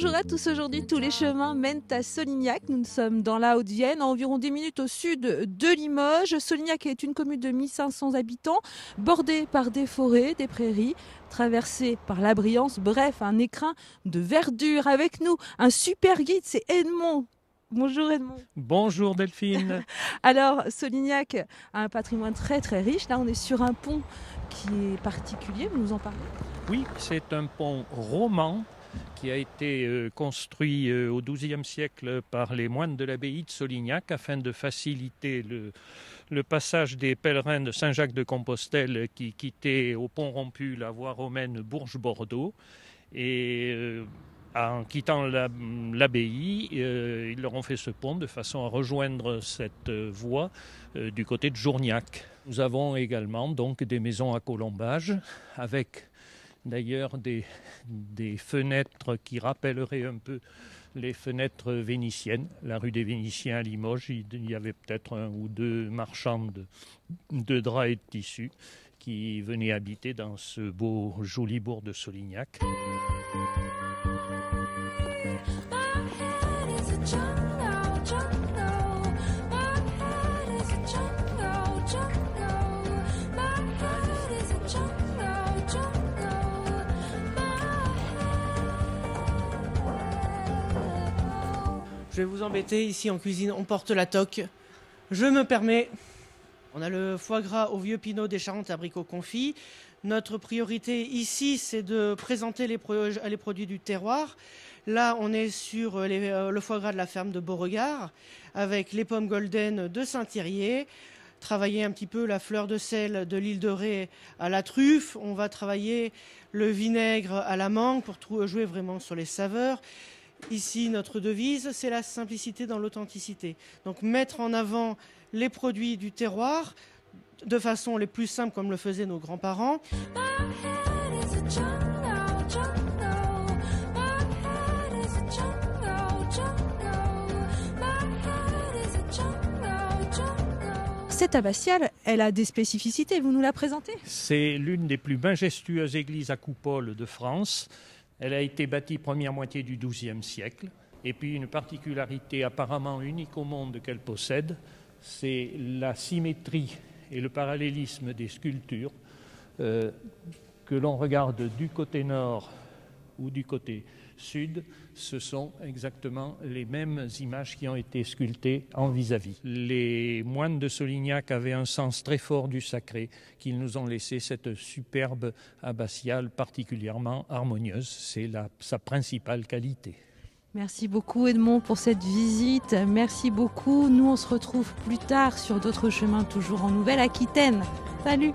Bonjour à tous, aujourd'hui tous les chemins mènent à Solignac. Nous sommes dans la Haute-Vienne, à environ 10 minutes au sud de Limoges. Solignac est une commune de 1500 habitants, bordée par des forêts, des prairies, traversée par la Briance, bref, un écrin de verdure. Avec nous, un super guide, c'est Edmond. Bonjour Edmond. Bonjour Delphine. Alors, Solignac a un patrimoine très très riche. Là, on est sur un pont qui est particulier, vous nous en parlez ? Oui, c'est un pont roman qui a été construit au XIIe siècle par les moines de l'abbaye de Solignac afin de faciliter le passage des pèlerins de Saint-Jacques-de-Compostelle qui quittaient au pont rompu la voie romaine Bourges-Bordeaux. Et en quittant l'abbaye, ils leur ont fait ce pont de façon à rejoindre cette voie du côté de Journiac. Nous avons également donc des maisons à colombage avec d'ailleurs des fenêtres qui rappelleraient un peu les fenêtres vénitiennes. La rue des Vénitiens à Limoges, il y avait peut-être un ou deux marchands de draps et de tissus qui venaient habiter dans ce beau joli bourg de Solignac. Je vais vous embêter, ici en cuisine, on porte la toque. Je me permets. On a le foie gras au vieux pinot des Charentes abricots confits. Notre priorité ici, c'est de présenter les produits du terroir. Là, on est sur le foie gras de la ferme de Beauregard, avec les pommes golden de Saint-Thirier. Travailler un petit peu la fleur de sel de l'île de Ré à la truffe. On va travailler le vinaigre à la mangue pour jouer vraiment sur les saveurs. Ici, notre devise, c'est la simplicité dans l'authenticité. Donc mettre en avant les produits du terroir de façon les plus simples comme le faisaient nos grands-parents. Cette abbatiale, elle a des spécificités, vous nous la présentez ? C'est l'une des plus majestueuses églises à coupole de France. Elle a été bâtie première moitié du XIIe siècle. Et puis une particularité apparemment unique au monde qu'elle possède, c'est la symétrie et le parallélisme des sculptures. Que l'on regarde du côté nord ou du côté sud, ce sont exactement les mêmes images qui ont été sculptées en vis-à-vis. Les moines de Solignac avaient un sens très fort du sacré, qu'ils nous ont laissé cette superbe abbatiale particulièrement harmonieuse. C'est sa principale qualité. Merci beaucoup Edmond pour cette visite. Merci beaucoup. Nous, on se retrouve plus tard sur d'autres chemins, toujours en Nouvelle-Aquitaine. Salut!